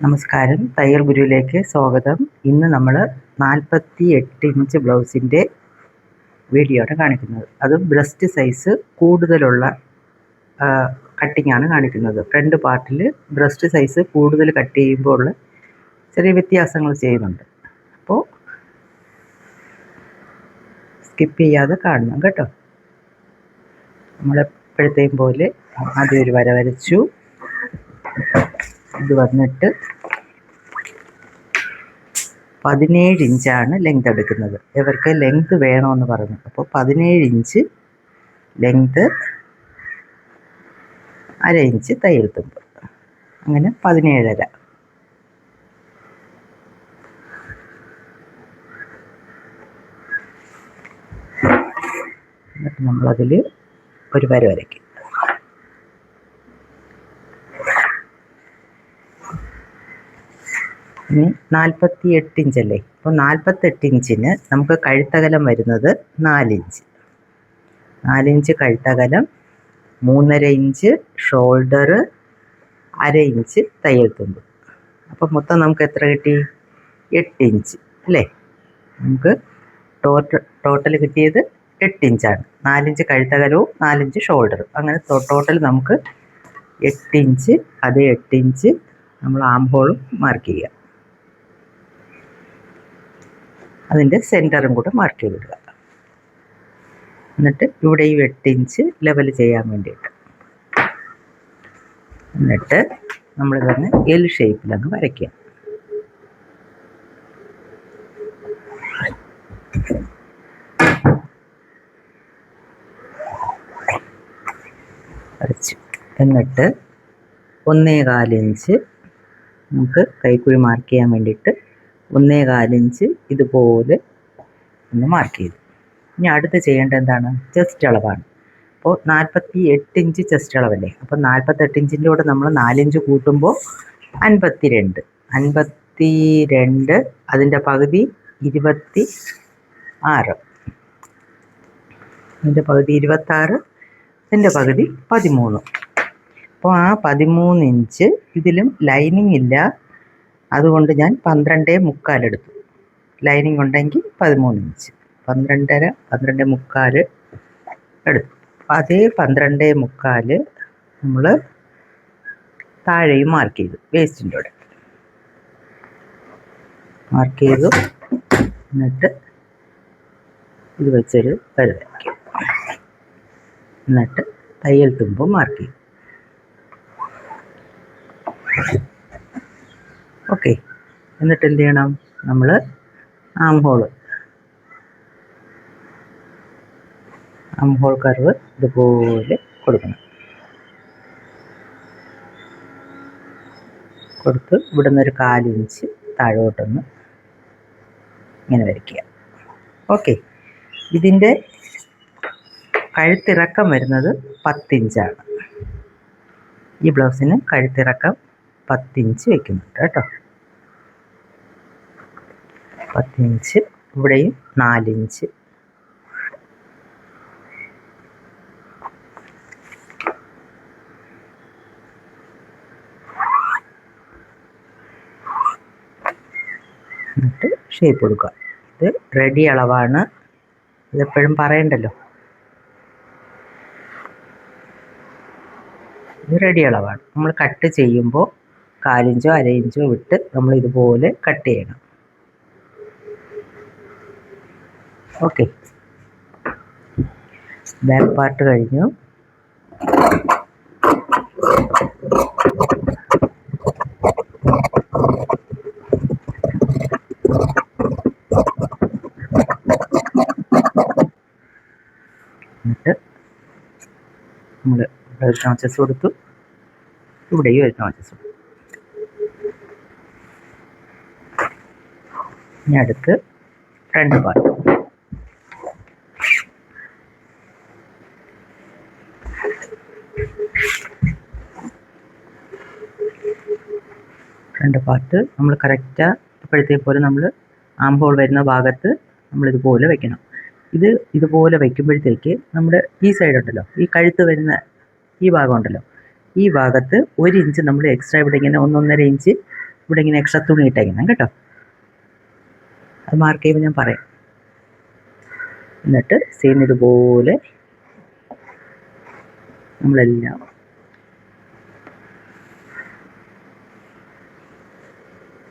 നമസ്കാരം, തയ്യൽ ഗുരുവിലേക്ക് സ്വാഗതം. ഇന്ന് നമ്മൾ 48 ഇഞ്ച് ബ്ലൗസിൻ്റെ വീഡിയോ ആണ് കാണിക്കുന്നത്. അത് ബ്രസ്റ്റ് സൈസ് കൂടുതലുള്ള കട്ടിംഗ് ആണ് കാണിക്കുന്നത്. ഫ്രണ്ട് പാർട്ടിൽ ബ്രസ്റ്റ് സൈസ് കൂടുതൽ കട്ട് ചെയ്യുമ്പോൾ ഉള്ള ചെറിയ വ്യത്യാസങ്ങൾ ചെയ്യുന്നുണ്ട്. അപ്പോൾ സ്കിപ്പ് ചെയ്യാതെ കാണണം കേട്ടോ. നമ്മളെപ്പോഴത്തെയും പോലെ ആദ്യം ഒരു വര വരച്ചു. ഇത് വന്നിട്ട് 17 ഇഞ്ചാണ് ലെങ്ത് എടുക്കുന്നത്. ഇവർക്ക് ലെങ്ത് വേണമെന്ന് പറഞ്ഞു. അപ്പോൾ 17 ഇഞ്ച് ലെങ്ത്, അര ഇഞ്ച് തയ്യൽ തുമ്പ്, അങ്ങനെ 17.5. എന്നിട്ട് നമ്മളതിൽ ഒരു വര വരയ്ക്കും. ഇനി 48 ഇഞ്ചല്ലേ. അപ്പോൾ 48 ഇഞ്ചിന് നമുക്ക് കഴുത്തകലം വരുന്നത് 4 ഇഞ്ച്. 4 ഇഞ്ച് കഴുത്തകലം, 3.5 ഇഞ്ച് ഷോൾഡർ, അര ഇഞ്ച് തയ്യൽ തുമ്പ്. അപ്പോൾ മൊത്തം നമുക്ക് എത്ര കിട്ടി? 8 ഇഞ്ച് അല്ലേ. നമുക്ക് ടോട്ടൽ കിട്ടിയത് 8 ഇഞ്ചാണ്. 4 ഇഞ്ച് കഴുത്തകലവും 4 ഇഞ്ച് ഷോൾഡറും, അങ്ങനെ ടോട്ടൽ നമുക്ക് 8 ഇഞ്ച്. അതേ 8 ഇഞ്ച് നമ്മൾ ആം ഹോളും മാർക്ക് ചെയ്യുക. അതിൻ്റെ സെൻറ്ററും കൂടെ മാർക്ക് ചെയ്തിടുക. എന്നിട്ട് ഇവിടെയും 8 ഇഞ്ച് ലെവൽ ചെയ്യാൻ വേണ്ടിയിട്ട്. എന്നിട്ട് നമ്മളിതങ്ങ് എൽ ഷേപ്പിലങ്ങ് വരയ്ക്കുക. വരച്ചു. എന്നിട്ട് 1.25 ഇഞ്ച് നമുക്ക് കൈക്കുഴി മാർക്ക് ചെയ്യാൻ വേണ്ടിയിട്ട് 1.25 ഇഞ്ച് ഇതുപോലെ ഒന്ന് മാർക്ക് ചെയ്തു. ഇനി അടുത്ത് ചെയ്യേണ്ടത് എന്താണ്? ചെസ്റ്റ് അളവാണ്. അപ്പോൾ 48 ഇഞ്ച് ചെസ്റ്റ് അളവല്ലേ. അപ്പോൾ 48 ഇഞ്ചിൻ്റെ കൂടെ നമ്മൾ 4 ഇഞ്ച് കൂട്ടുമ്പോൾ 52. 52 അതിൻ്റെ പകുതി 26. അതിൻ്റെ പകുതി 26, അതിൻ്റെ പകുതി 13. അപ്പോൾ ആ 13 ഇഞ്ച് ഇതിലും ലൈനിങ് ഇല്ല, അതുകൊണ്ട് ഞാൻ 12.75 എടുത്തു. ലൈനിങ് ഉണ്ടെങ്കിൽ 13 ഇഞ്ച്, 12.5, 12.75 എടുത്തു. അതേ 12.75 നമ്മൾ താഴെയും മാർക്ക് ചെയ്തു. വേസ്റ്റിൻ്റെ കൂടെ മാർക്ക് ചെയ്തു. എന്നിട്ട് ഇത് വെച്ചൊരു വര വരയ്ക്കും. എന്നിട്ട് തയ്യൽ തുമ്പ് മാർക്ക് ചെയ്യും. ഓക്കെ. എന്നിട്ട് എന്ത് ചെയ്യണം? നമ്മൾ ആം ഹോൾ കർവ് ഇതുപോലെ കൊടുക്കണം. കൊടുത്ത് ഇവിടെ നിന്നൊരു 4 ഇഞ്ച് താഴോട്ടൊന്ന് ഇങ്ങനെ വരയ്ക്കുക. ഓക്കെ. ഇതിൻ്റെ കഴുത്തിറക്കം വരുന്നത് 10 ഇഞ്ചാണ്. ഈ ബ്ലൗസിന് കഴുത്തിറക്കം 10 ഇഞ്ച് വയ്ക്കുന്നുണ്ട് കേട്ടോ. 10 ഇഞ്ച്. ഇവിടെയും 4 ഇഞ്ച്. എന്നിട്ട് ഷേപ്പ് കൊടുക്കുക. ഇത് റെഡി അളവാണ്. ഇതെപ്പോഴും പറയണ്ടല്ലോ. ഇത് റെഡി അളവാണ്. നമ്മൾ കട്ട് ചെയ്യുമ്പോൾ 4 ഇഞ്ചോ 1/2 ഇഞ്ചോ വിട്ട് നമ്മൾ ഇതുപോലെ കട്ട് ചെയ്യണം. ഓക്കെ. ബാക്ക് പാർട്ട് കഴിഞ്ഞു. എന്നിട്ട് നമ്മൾ ഒരു നോച്ചസ് കൊടുത്തു. ഇവിടെയും ഒരു നോച്ചസ് കൊടുത്തു. ഇനി അടുത്ത് ഫ്രണ്ട് പാർട്ട്. ഫ്രണ്ട് പാർട്ട് നമ്മൾ കറക്റ്റ് ഇപ്പോഴത്തെ പോലെ നമ്മൾ ആം ഹോൾ വരുന്ന ഭാഗത്ത് നമ്മളിതുപോലെ വയ്ക്കണം. ഇതുപോലെ വയ്ക്കുമ്പോഴത്തേക്ക് നമ്മുടെ ഈ സൈഡ് ഉണ്ടല്ലോ, ഈ കഴുത്ത് വരുന്ന ഈ ഭാഗം ഉണ്ടല്ലോ, ഈ ഭാഗത്ത് 1 ഇഞ്ച് നമ്മൾ എക്സ്ട്രാ ഇവിടെ ഇങ്ങനെ 1.5 ഇഞ്ച് ഇവിടെ ഇങ്ങനെ എക്സ്ട്രാ തുണി ഇട്ടേക്കണം കേട്ടോ. അത് മാർക്ക് ചെയ്യുമ്പോൾ ഞാൻ പറയാം. എന്നിട്ട് സെയിം ഇതുപോലെ നമ്മളെല്ലാം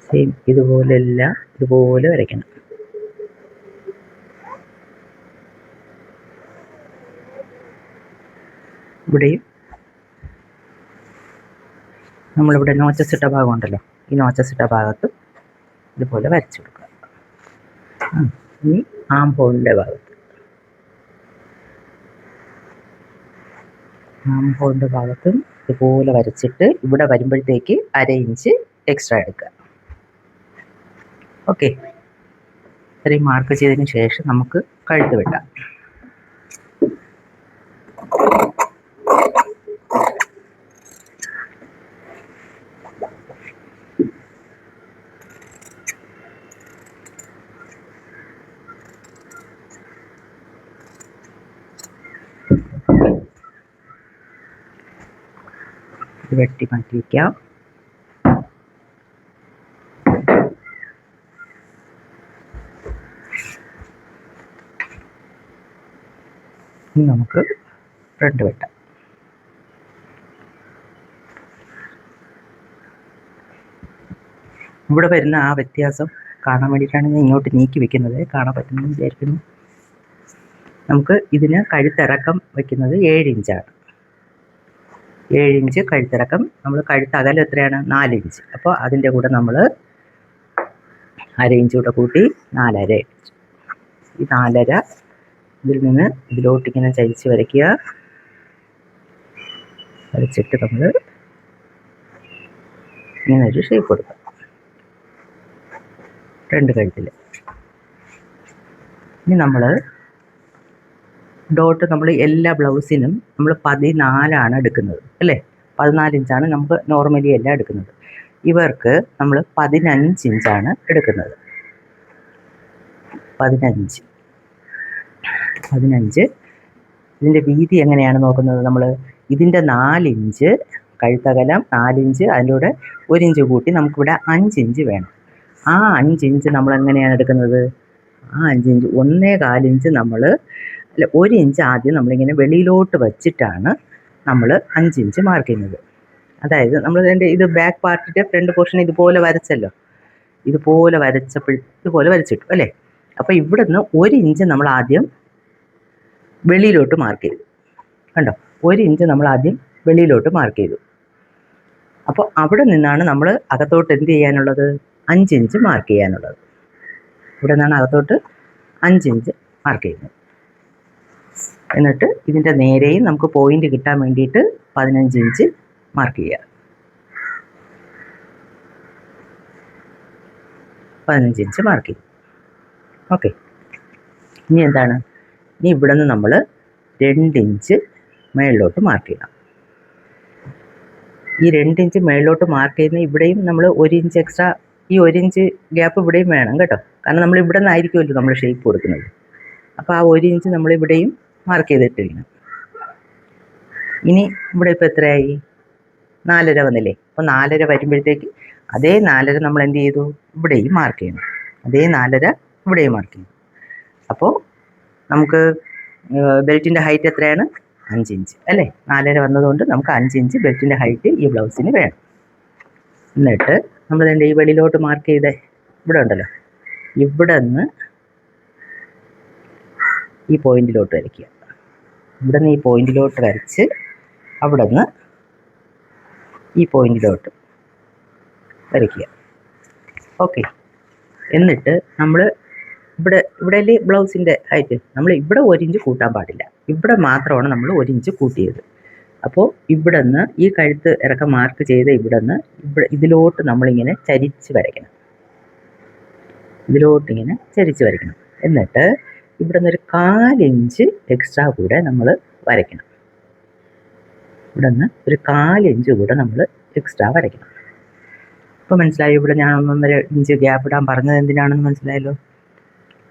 സെയിം ഇതുപോലെ വരയ്ക്കണം. ഇവിടെയും നമ്മളിവിടെ നോച്ചസ് ഇട്ട ഭാഗം ഉണ്ടല്ലോ, ഈ നോച്ചസ് ഇട്ട ഭാഗത്ത് ഇതുപോലെ വരച്ചു കൊടുക്കുക. ഇനി ആം ഹോളിൻ്റെ ഭാഗത്തും ഇതുപോലെ വരച്ചിട്ട് ഇവിടെ വരുമ്പോഴത്തേക്ക് 1/2 ഇഞ്ച് എക്സ്ട്രാ എടുക്കുക. ഓക്കെ, ഇത്രയും മാർക്ക് ചെയ്തതിന് ശേഷം നമുക്ക് കഴുത്ത് വെട്ടാം. വെട്ടി മാറ്റി വയ്ക്കാം. ഇനി നമുക്ക് ഫ്രണ്ട് വെട്ടാം. ഇവിടെ വരുന്ന ആ വ്യത്യാസം കാണാൻ വേണ്ടിയിട്ടാണ് ഞാൻ ഇങ്ങോട്ട് നീക്കി വെക്കുന്നത്. കാണാൻ പറ്റുമെന്ന് വിചാരിക്കുന്നു. നമുക്ക് ഇതിന് കഴുത്തിറക്കം വയ്ക്കുന്നത് 7 ഇഞ്ചാണ്. 7 ഇഞ്ച് കഴുത്തിറക്കം. നമ്മൾ കഴുത്തകലം എത്രയാണ്? 4 ഇഞ്ച്. അപ്പോൾ അതിൻ്റെ കൂടെ നമ്മൾ 1/2 ഇഞ്ച് കൂടെ കൂട്ടി 4.5 ഇഞ്ച്. ഈ 4.5 ഇതിൽ നിന്ന് ഇതിലോട്ടിങ്ങനെ ചരിച്ച് വരയ്ക്കുക. വരച്ചിട്ട് നമ്മൾ ഇങ്ങനെ ഒരു ഷേപ്പ് കൊടുക്കുക രണ്ട് കഴുത്തിൽ. ഇനി നമ്മൾ ഡോട്ട് നമ്മൾ എല്ലാ ബ്ലൗസിനും നമ്മൾ 14 എടുക്കുന്നത് അല്ലേ? 14 ഇഞ്ചാണ് നമുക്ക് നോർമലി എല്ലാം എടുക്കുന്നത്. ഇവർക്ക് നമ്മൾ 15 ഇഞ്ചാണ് എടുക്കുന്നത്. 15 ഇതിൻ്റെ വീതി എങ്ങനെയാണ് നോക്കുന്നത്? നമ്മൾ ഇതിൻ്റെ 4 ഇഞ്ച് കഴുത്തകലം, 4 ഇഞ്ച്, അതിൻ്റെ കൂടെ 1 ഇഞ്ച് കൂട്ടി നമുക്കിവിടെ 5 ഇഞ്ച് വേണം. ആ 5 ഇഞ്ച് നമ്മൾ എങ്ങനെയാണ് എടുക്കുന്നത്? ആ 5 ഇഞ്ച് 1.25 ഇഞ്ച് നമ്മൾ 1 ഇഞ്ച് ആദ്യം നമ്മളിങ്ങനെ വെളിയിലോട്ട് വച്ചിട്ടാണ് നമ്മൾ 5 ഇഞ്ച് മാർക്ക് ചെയ്യുന്നത്. അതായത് നമ്മൾ ഇത് ബാക്ക് പാർട്ടിൻ്റെ ഫ്രണ്ട് പോർഷൻ ഇതുപോലെ വരച്ചല്ലോ, ഇതുപോലെ വരച്ചിട്ടു അല്ലേ? അപ്പോൾ ഇവിടെ നിന്ന് 1 ഇഞ്ച് നമ്മൾ ആദ്യം വെളിയിലോട്ട് മാർക്ക് ചെയ്തു. കണ്ടോ? 1 ഇഞ്ച് നമ്മൾ ആദ്യം വെളിയിലോട്ട് മാർക്ക് ചെയ്തു. അപ്പോൾ അവിടെ നിന്നാണ് നമ്മൾ അകത്തോട്ട് എന്ത് ചെയ്യാനുള്ളത്? 5 ഇഞ്ച് മാർക്ക് ചെയ്യാനുള്ളത്. ഇവിടെ നിന്നാണ് അകത്തോട്ട് 5 ഇഞ്ച് മാർക്ക് ചെയ്യുന്നത്. എന്നിട്ട് ഇതിൻ്റെ നേരെയും നമുക്ക് പോയിന്റ് കിട്ടാൻ വേണ്ടിയിട്ട് 15 ഇഞ്ച് മാർക്ക് ചെയ്യുക. 15 ഇഞ്ച് മാർക്ക് ചെയ്യും. ഓക്കെ, ഇനി എന്താണ്? ഇനി ഇവിടെ നിന്ന് നമ്മൾ 2 ഇഞ്ച് മേളിലോട്ട് മാർക്ക് ചെയ്യണം. ഈ 2 ഇഞ്ച് മേളിലോട്ട് മാർക്ക് ചെയ്യുന്ന ഇവിടെയും നമ്മൾ 1 ഇഞ്ച് എക്സ്ട്രാ, ഈ 1 ഇഞ്ച് ഗ്യാപ്പ് ഇവിടെയും വേണം കേട്ടോ. കാരണം നമ്മൾ ഇവിടെ നിന്നായിരിക്കുമല്ലോ നമ്മൾ ഷേപ്പ് കൊടുക്കുന്നത്. അപ്പോൾ ആ 1 ഇഞ്ച് നമ്മളിവിടെയും മാർക്ക് ചെയ്തിട്ടിരിക്കണം. ഇനി ഇവിടെ ഇപ്പോൾ എത്രയായി? 4.5 വന്നില്ലേ? അപ്പോൾ 4.5 വരുമ്പോഴത്തേക്ക് അതേ 4.5 നമ്മൾ എന്ത് ചെയ്തു? ഇവിടെയും മാർക്ക് ചെയ്യണം. അതേ 4.5 ഇവിടെയും മാർക്ക് ചെയ്യണം. അപ്പോൾ നമുക്ക് ബെൽറ്റിൻ്റെ ഹൈറ്റ് എത്രയാണ്? 5 ഇഞ്ച് അല്ലേ? 4.5 വന്നതുകൊണ്ട് നമുക്ക് 5 ഇഞ്ച് ബെൽറ്റിൻ്റെ ഹൈറ്റ് ഈ ബ്ലൗസിന് വേണം. എന്നിട്ട് നമ്മൾ ഈ വെളിയിലോട്ട് മാർക്ക് ചെയ്തേ ഇവിടെ ഉണ്ടല്ലോ, ഇവിടെ നിന്ന് ഈ പോയിന്റിലോട്ട് വരയ്ക്കുക. ഇവിടെ നിന്ന് ഈ പോയിന്റിലോട്ട് വരച്ച് അവിടെ നിന്ന് ഈ പോയിന്റിലോട്ട് വരയ്ക്കുക. ഓക്കെ, എന്നിട്ട് നമ്മൾ ഇവിടെ ബ്ലൗസിൻ്റെ ഹൈറ്റ് നമ്മൾ ഇവിടെ 1 ഇഞ്ച് കൂട്ടാൻ പാടില്ല. ഇവിടെ മാത്രമാണ് നമ്മൾ 1 ഇഞ്ച് കൂട്ടിയത്. അപ്പോൾ ഇവിടെ നിന്ന് ഈ കഴുത്ത് ഇറക്കം മാർക്ക് ചെയ്ത് ഇവിടെ നിന്ന് ഇതിലോട്ട് നമ്മളിങ്ങനെ ചരിച്ച് വരയ്ക്കണം. ഇതിലോട്ടിങ്ങനെ ചരിച്ച് വരയ്ക്കണം. എന്നിട്ട് ഇവിടെ നിന്നൊരു 1/4 ഇഞ്ച് എക്സ്ട്രാ കൂടെ നമ്മൾ വരയ്ക്കണം. ഇവിടെ നിന്ന് ഒരു 1/4 ഇഞ്ച് കൂടെ നമ്മൾ എക്സ്ട്രാ വരയ്ക്കണം. ഇപ്പോൾ മനസ്സിലായോ? ഇവിടെ ഞാൻ 1.5 ഇഞ്ച് ഗ്യാപ്പ് ഇടാൻ പറഞ്ഞത് എന്തിനാണെന്ന് മനസ്സിലായല്ലോ?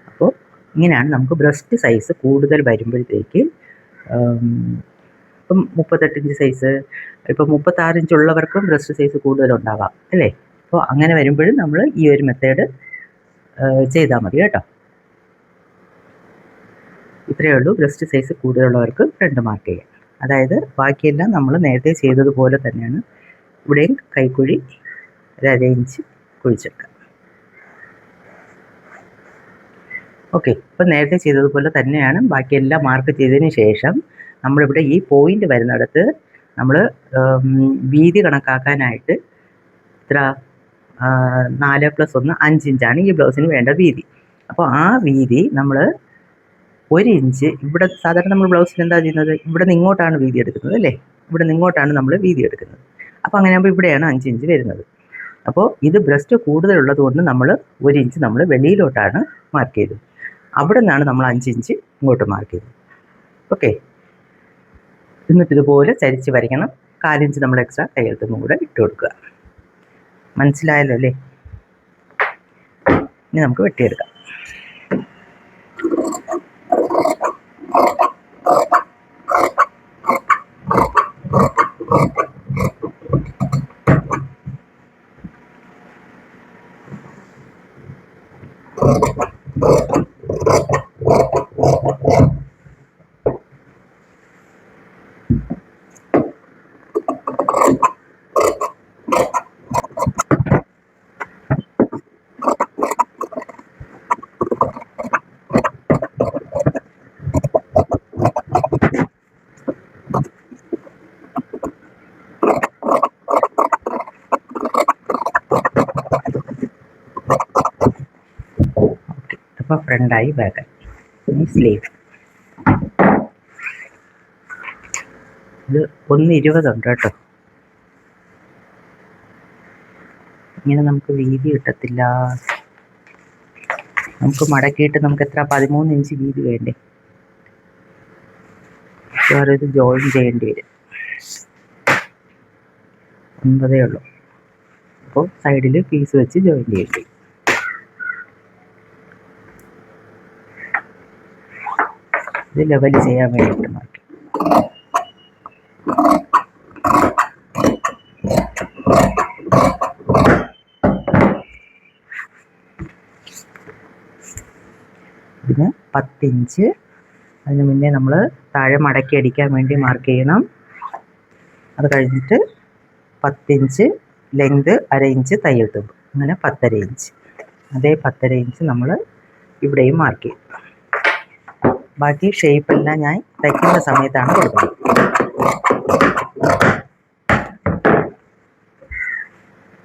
അപ്പോൾ ഇങ്ങനെയാണ് നമുക്ക് ബ്രസ്റ്റ് സൈസ് കൂടുതൽ വരുമ്പോഴത്തേക്ക്, ഇപ്പം 38 ഇഞ്ച് സൈസ്, ഇപ്പം 36 ഇഞ്ച് ഉള്ളവർക്കും ബ്രസ്റ്റ് സൈസ് കൂടുതലുണ്ടാവാം അല്ലേ? അപ്പോൾ അങ്ങനെ വരുമ്പോഴും നമ്മൾ ഈ ഒരു മെത്തേഡ് ചെയ്താൽ മതി കേട്ടോ. ഇത്രയേ ഉള്ളൂ. ബ്രസ്റ്റ് സൈസ് കൂടുതലുള്ളവർക്ക് ഫ്രണ്ട് മാർക്ക് ചെയ്യാം. അതായത് ബാക്കിയെല്ലാം നമ്മൾ നേരത്തെ ചെയ്തതുപോലെ തന്നെയാണ്. ഇവിടെയും കൈക്കുഴി ഒരു 1/2 ഇഞ്ച് കുഴിച്ചെടുക്കാം. ഓക്കെ, ഇപ്പം നേരത്തെ ചെയ്തതുപോലെ തന്നെയാണ്. ബാക്കിയെല്ലാം മാർക്ക് ചെയ്തതിന് ശേഷം നമ്മളിവിടെ ഈ പോയിന്റ് വരുന്നിടത്ത് നമ്മൾ വീതി കണക്കാക്കാനായിട്ട് ഇത്ര 4 + 1 5 ഇഞ്ചാണ് ഈ ബ്ലൗസിന് വേണ്ട വീതി. അപ്പോൾ ആ വീതി നമ്മൾ 1 ഇഞ്ച് ഇവിടെ സാധാരണ നമ്മൾ ബ്ലൗസിന് എന്താ ചെയ്യുന്നത്, ഇവിടെ നിന്ന് ഇങ്ങോട്ടാണ് വീതി എടുക്കുന്നത് അല്ലേ, ഇവിടെ നിന്ന് ഇങ്ങോട്ടാണ് നമ്മൾ വീതി എടുക്കുന്നത്. അപ്പോൾ അങ്ങനെ ആകുമ്പോൾ ഇവിടെയാണ് 5 ഇഞ്ച് വരുന്നത്. അപ്പോൾ ഇത് ബ്രസ്റ്റ് കൂടുതലുള്ളത് കൊണ്ട് നമ്മൾ 1 ഇഞ്ച് നമ്മൾ വെളിയിലോട്ടാണ് മാർക്ക് ചെയ്തത്. അവിടെ നിന്നാണ് നമ്മൾ 5 ഇഞ്ച് ഇങ്ങോട്ട് മാർക്ക് ചെയ്തത്. ഓക്കെ, എന്നിട്ട് ഇതുപോലെ ചരിച്ച് വരയ്ക്കണം. 1/4 ഇഞ്ച് നമ്മൾ എക്സ്ട്രാ കയ്യെഴുത്തും കൂടെ ഇട്ട് കൊടുക്കുക. മനസ്സിലായല്ലോ അല്ലേ? ഇനി നമുക്ക് വെട്ടിയെടുക്കാം. അപ്പോൾ ഫ്രണ്ടായി ബാക്കായി. ഇനി സ്ലീവ് ഇത് 1,20 ഉണ്ട് കേട്ടോ. ഇങ്ങനെ നമുക്ക് വീതി കിട്ടത്തില്ല. നമുക്ക് മടക്കിയിട്ട് നമുക്ക് എത്ര 13 ഇഞ്ച് വീതി വേണ്ടേ? ഇത് ജോയിൻ ചെയ്യേണ്ടി വരും. 9 ഉള്ളൂ. അപ്പോൾ സൈഡിൽ പീസ് വെച്ച് ജോയിൻ ചെയ്യേണ്ടി വരും. ഇത് ലെവൽ ചെയ്യാൻ വേണ്ടിയിട്ട് മാറ്റി. ഇതിന് 10 ഇഞ്ച്. അതിന് മുന്നേ നമ്മൾ താഴെ മടക്കി അടിക്കാൻ വേണ്ടി മാർക്ക് ചെയ്യണം. അത് കഴിഞ്ഞിട്ട് 10 ഇഞ്ച് ലെങ്ത്, 1/2 ഇഞ്ച് തയ്യൽ തുമ്പ്, അങ്ങനെ 10.5 ഇഞ്ച്. അതേ 10.5 ഇഞ്ച് നമ്മൾ ഇവിടെയും മാർക്ക് ചെയ്യും. ബാക്കി ഷേപ്പെല്ലാം ഞാൻ തയ്ക്കുന്ന സമയത്താണ് കൊടുക്കുന്നത്.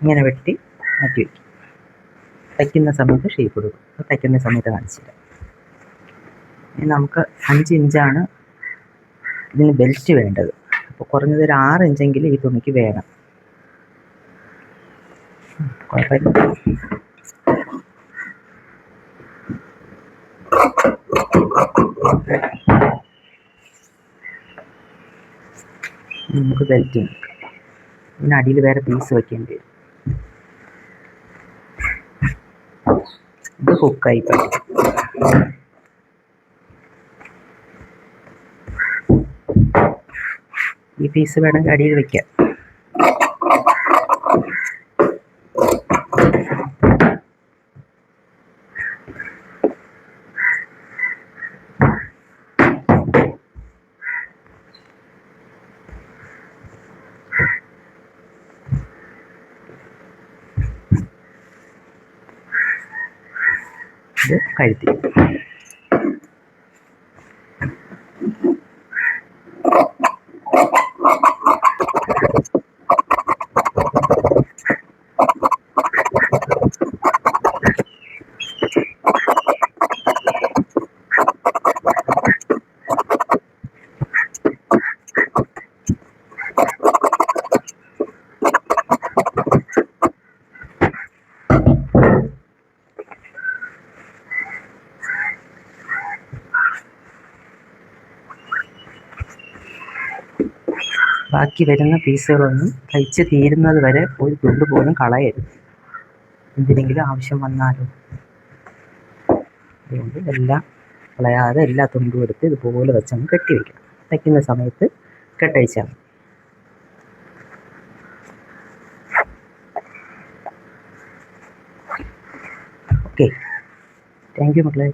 ഇങ്ങനെ വെട്ടി മാറ്റി വയ്ക്കും. തയ്ക്കുന്ന സമയത്ത് ഷേപ്പ് കൊടുക്കും. അപ്പോൾ തയ്ക്കുന്ന സമയത്ത് കാണിച്ചില്ല. ഇനി നമുക്ക് 5 ഇഞ്ചാണ് ഇതിന് ബെൽറ്റ് വേണ്ടത്. അപ്പോൾ കുറഞ്ഞത് ഒരു 6 ഇഞ്ചെങ്കിലും ഈ തുണിക്ക് വേണം. കുഴപ്പമില്ല. നമുക്ക് ബെൽറ്റ് നോക്കാം. ഇതിന് അടിയിൽ വേറെ പീസ് വയ്ക്കേണ്ടി വരും. ഇത് ഹുക്കായി പറ്റും. ഈ പീസ് വേണമെങ്കിൽ അടിയിൽ വയ്ക്കാം. ഇത് കഴുത്തി. ബാക്കി വരുന്ന പീസുകളൊന്നും തയ്ച്ച് തീരുന്നത് വരെ ഒരു തുണ്ട് പോലും കളയരുത്. എന്തിനെങ്കിലും ആവശ്യം വന്നാലോ. അതുകൊണ്ട് എല്ലാം കളയാതെ എല്ലാ തുണ്ടും എടുത്ത് ഇതുപോലെ വെച്ചങ്ങ് കെട്ടി വയ്ക്കണം. തയ്ക്കുന്ന സമയത്ത് കെട്ടഴിച്ചാൽ മതി. ഓക്കെ, താങ്ക് യു മക്കളെ.